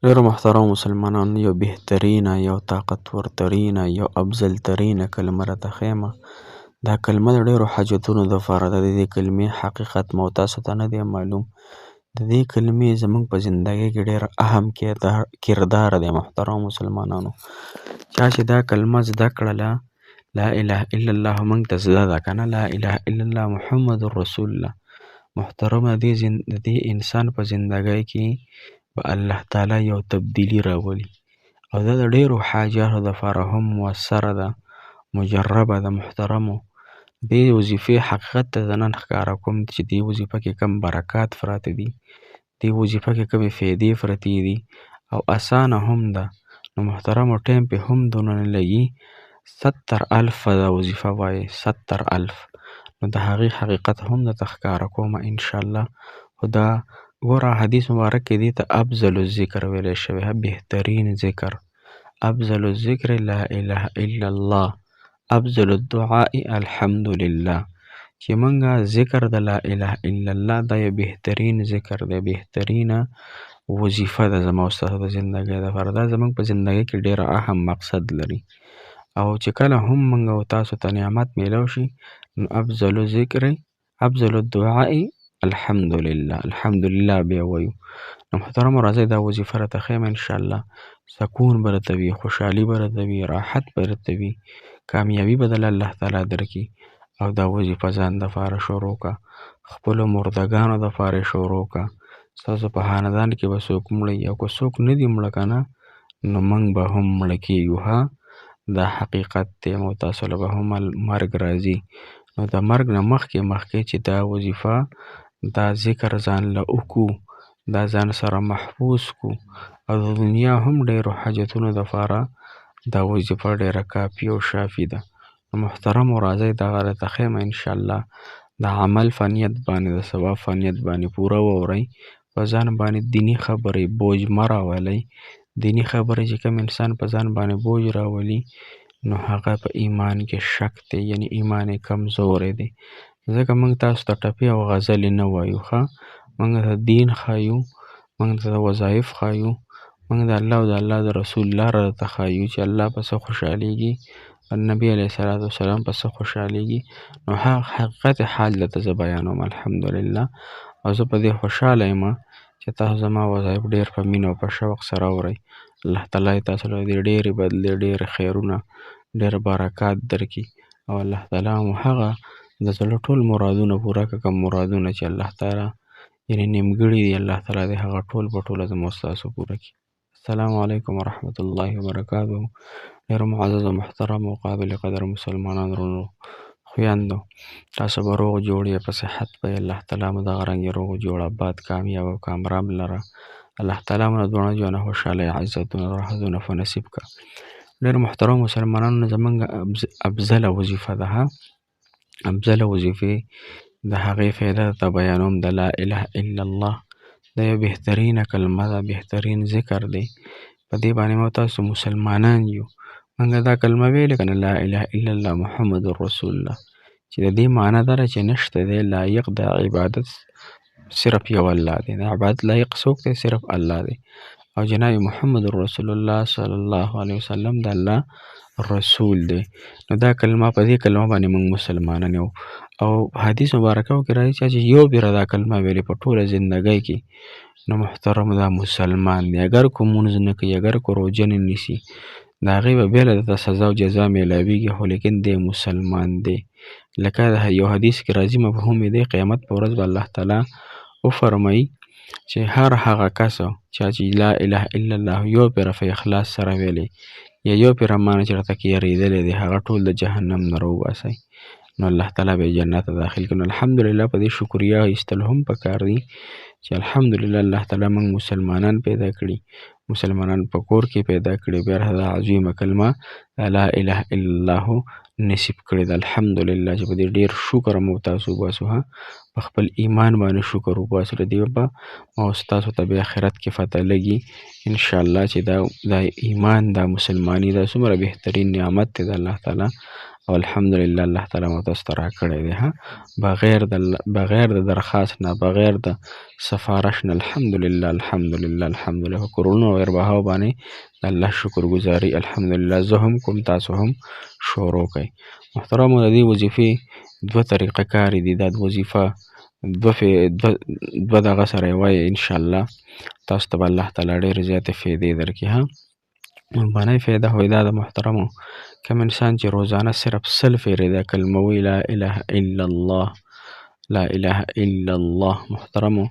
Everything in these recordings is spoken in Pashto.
ډیرو محترم مسلمانانو، یو بهترینه، یو طاقتور ترینه، یو افضل ترینه کلمه راته ښیمه. دا کلمه د ډیرو حاجتونو دپاره ده. د دې کلمې حقیقت مو تاسو ته نه دی معلوم. د دې کلمې زموږ په زندګۍ کې ډیر اهم کردار دی. محترم مسلمانانو، چا چې دا کلمه زده کړله، لا اله الا الله موږ ته زده ده که نه، لا اله الا الله محمد رسول الله. محترمه، د دې انسان په زندګۍ کې به الله تعالی یو تبدیلي راولي، او دا د ډیرو حاجاتو دپاره هم مؤثره ده، مجربه ده. محترمو، دې وظیفې حقیقت ته زه نن ښکاره کوم چې دې وظیفه کې کم برکات پراته دي، دې وظیفه کې کمې فایدې پرتې دي، او اسانه هم ده. نو محترمو، ټایم پې هم دونه نه لګي. 70,000 دا وظیفه وایي، 70,000. نو د هغې حقیقت هم درته ښکاره کومه انشاءالله. خو دا ګوره، حدیث مبارک کې دې ته افضل الذکر ویلی شوی، بهترین ذکر. افضل الذکر لا اله الا الله، افضل الدعاء الحمدلله. چې مونږه ذکر د لا اله الا الله دا یو بهترین ذکر دی، بهترینه وظیفه ده زما او ستاسو د زندګۍ دپاره. دا زموږ په زندګۍ کې ډېر اهم مقصد لري، او چې کله هم مونږ او تاسو ته نعمت میلاو شي، نو افضل ذکر، افضل الدعاء الحمدلله، الحمدلله بیا وایو. نو محترمو، راځئ دا وظیفه راته ښیم انشاءالله. سکون به راته وي، خوشحالي به راته وي، راحت به راته وي، کامیابي به دله الله تعالی درکړي. او دا وظیفه ځان دپاره شروع که، خپلو مردګانو دپاره یې شروع که. ستاسو په خاندان کې به څوک مړه وي، او که څوک نه دي مړه که نه، نو موږ به هم مړه کېږو. ها، دا حقیقت دی. او تاسو له به هم مرګ راځي. نو د مرګ نه مخکې چې دا وظیفه، دا ذکر ځان له وکړو، دا ځان سره محفوظ کو، او د دنیا هم ډیرو حاجتونو دپاره دا وظیفه ډیره کافي او شافي ده. نو محترمو، راځئ دغه راته ښیمه انشاءالله. د عمل په نیت باندې، د ثواب په نیت باندې پوره واورئ. په ځان باندې دیني خبرې بوج مه راولئ. دیني خبرې چې کوم انسان په ځان باندې بوج راولي، نو هغه په ایمان کې شک دی، یعنی ایمان یې کمزوری دی. ځکه موږ تاسو ته ټپې او غزلې نه وایو، ښه، موږ ته دین ښایو، موږ ته وظایف ښایو، موږ د الله او د الله د رسول لاره درته ښایو چې الله په څه خوشحالیږي، نبي علیه الصلاة والسلام په څه خوشحالیږي. نو حقیقت حال درته زه بیانوم الحمدلله. او زه په دې خوشحاله یم چې تاسو زما وظایف ډېر په مینه او په شوق سره اورئ. الله تعالی تاسو له دې ډېرې بدلې، ډېرې خیرونه، ډېر برکات درکړي. او الله تعالی مو هغه د زړه ټول مرادونه پوره کړه، کوم مرادونه چې الله تعالی یعنی نیمګړي دي، الله تعالی دې هغه ټول په ټوله زما او ستاسو پوره کړي. السلام علیکم ورحمة الله وبرکاته. ډېر معزز او محترم او قابل قدر مسلمانان ورونو، خویندو، تاسو به روغ جوړ یې، په صحت به یې. الله تعالی مو دغه رنګې روغ جوړ، آباد، کامیاب او کامرام لره. الله تعالی مو دواړه جهانه خوشحالۍ، عزتونه، راحتونه په نصیب کړه. ډېر محترم مسلمانانو، زموږ افضله وظیفه ده، افضله وظیفې د هغې فایده درته بیانوم. د لا اله الا الله دا یو بهترینه کلمه ده، بهترین ذکر دی. په دې باندې مو تاسو مسلمانان یو. موږ دا کلمه ویلې که نه، لا اله الا الله محمد رسول الله، چې د دې معنی دا ده چې نشته دی لایق د عبادت صرف یو الله دی. د عبادت لایق څوک دی؟ صرف الله دی. او جناب محمد رسول الله صلی الله علیه وسلم د الله رسول دی. نو دا کلمه، په دې کلمه باندې موږ مسلمانان یو. او حدیث مبارکو کې راځي چې یو بیره دا کلمه ویلې په ټوله زندګۍ کې، نو محترم دا مسلمان دی. اگر کو مونځ نه کوي، اگر کو روژه نه نیسي، د هغې به بیا درته سزا او جزا میلاویږي، خو لیکن دی مسلمان دی. لکه یو حدیث کې راځي مفهوم یې دی، قیامت په ورځ به الله تعالی وفرمایي چې هر هغه کس چې لا اله الا الله یو پیره په اخلاص سره ویلی، یا یو پیره معنی چې راته کې یریدلی دی، هغه ټول د جهنم نه راوباسئ. نو الله تعالی به جنت ته داخل کړي. نو الحمدلله په دې شکریا ایستل هم پکار دي چې الحمدلله الله تعالی موږ مسلمانان پیدا کړي، مسلمانان په کور کې پیدا کړي، بیا دا عظیمه کلمه لا اله الا الله نصیب کړي ده. الحمدلله چې په دې ډېر شکر مو تاسو وباسو، په خپل ایمان باندې شکر وباسو. د دې به ما ستاسو ته بیا آخرت کې فتح لګي انشاءالله چې دا ایمان، دا مسلمانی، دا څومره بهترین نعمت دی د الله تعالی. او الحمدلله الله تعالی مو تاسو ته راکړی دی بغیر د درخواست نه، بغیر د سفارش نه. الحمدلله په کورونو او ارباحو باندې د الله شکر ګزاري الحمدلله زه هم کوم، تاسو هم شروع کړئ. محترمو د دې وظیفې دوه طریقه کاري دي. دا وظیفه دوه دغه سره یې وایي انشاءالله تاسو ته به الله تعالی ډېرې زیاتې فایدې درکړي. لومړنۍ فایده خو یې دا د محترمو کوم انسان چې روزانه صرف 100 فیرې دا کلمه وایي لا اله الا الله لا اله الا الله محترمو،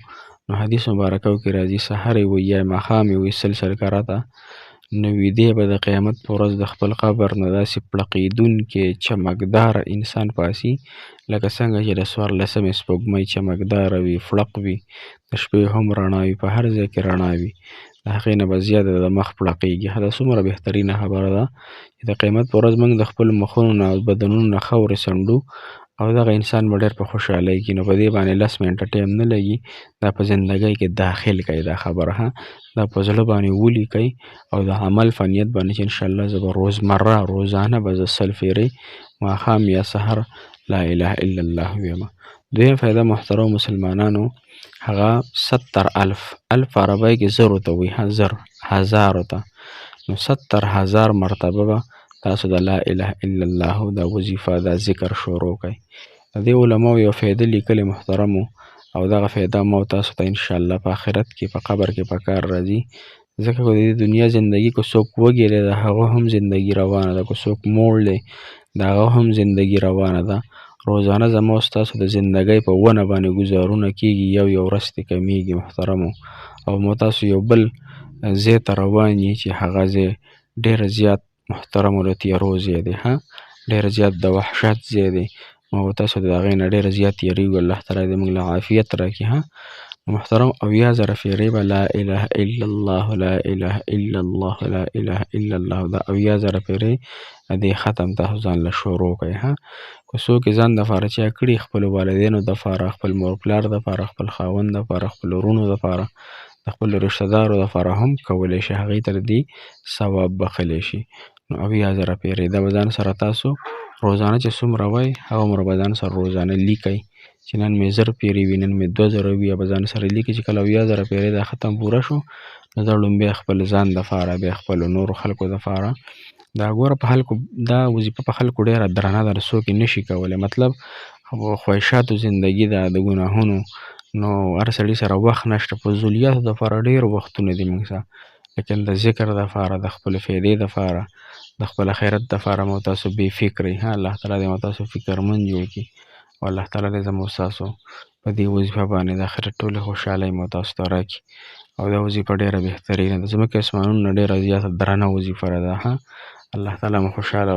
نو حدیث مبارکو کې راځي سحر یې وایي یا ماښام یې وایي 100 کرته، نو ویدې به د قیامت په ورځ د خپل قبر نه داسې پړقېدونکې چمکداره انسان پاسي لکه څنګه چې د 14مې سپوږمۍ چمکداره وي، فړق وي، د شپې هم رڼا وي، په هر ځای کې رڼا وي، د هغې نه به زیاته د مخ پړقېږي. دا څومره بهترینه خبره ده چې د قیامت په ورځ موږ د خپلو مخونو نه او بدنونو نه خاورې څنډو او دغه انسان به ډېر په خوشحالۍ کې، نو په دې باندې 10 منټه ټایم نه لګي، دا په زندګۍ کې داخل کړئ دا خبره، دا په زړه باندې ولیکئ او د عمل په نیت باندې چې انشاءالله زه به روزانه به زه 100 فیرې ماښام یا سحر لا اله الا الله ویمه. دویم فایده محترم مسلمانانو هغه 70,000 عربی کې زرو ته وایي، هزارو ته، نو 70,000 مرتبه به تاسو د لا اله الا الله دا وظیفه دا ذکر شروع کړئ. د دې علماو یو فایده لیکلې محترمو، او دغه فایده مو تاسو ته انشاءالله په آخرت کې په قبر کې په کار راځي. ځکه د دې دنیا زندگی که څوک وږی دی د هغه هم زندگی روانه ده، که څوک موړ دی د هغه هم زندگی روانه ده. روزانه زما او ستاسو د زندګۍ په ونه باندې ګزارونه کېږي، یو ورځ ترې کمیږي محترمو، او مو تاسو یو بل ځای ته روان یې چې هغه ځای ډېر زیات محترمو د تیارو ځای دی، ډېر زیات د وحشت ځای دی، مو تاسو د هغې نه ډېر زیات یېرېږو. الله تعالی دې موږ له عافیت راکړي. محترم 80,000 فیرې به لا اله الا الله لا اله الا الله لا اله الا الله دا 80,000 فیرې دې ختم تاسو ځان له شروع کړئ. که څوک یې ځان دپاره چا کړي، خپلو والدینو دپاره، خپل مور پلار دپاره، خپل خاوند دپاره، خپل وروڼو دپاره، د خپلو رشته دارو دپاره هم کولی شي، هغې ته د دې ثواب بخښلی شي. نو 80,000 فیرې دا به ځان سره تاسو روزانه چې څومره وایي هغومره به ځان سره روزانه لیکئ، چې نن مې 1000 پیرې وي، نن مې 2000 وي، یا به ځان سره لیکي چې کله 80,000 پیرې دا ختم پوره شو، نو دا لومبی خپل ځان دپاره، بیا خپلو نورو خلکو دپاره. دا ګوره په خلکو دا وظیفه په خلکو ډېره درنه ده، څوک یې نشي کولی، مطلب خواهشاتو زندگی ده، د ګناهونو، نو هر سړي سره وخت نشته. فضولیاتو دپاره ډېر وختونه دي موږ سره، لیکن د ذکر دپاره، د خپلو فایدې دپاره، د خپل آخرت دپاره مو تاسو بې فکرئ. الله تعالی دې مو تاسو فکرمند جوړ کړي، او الله تعالی دې زموږ ستاسو په دې وظیفه باندې د آخرت ټولې خوشحالۍ مو تاسو ته راکړي. او دا وظیفه ډېره بهترینه ده، ځمکې اسمانونو نه ډېره زیاته درنه وظیفه ده. الله تعالی مو خوشحاله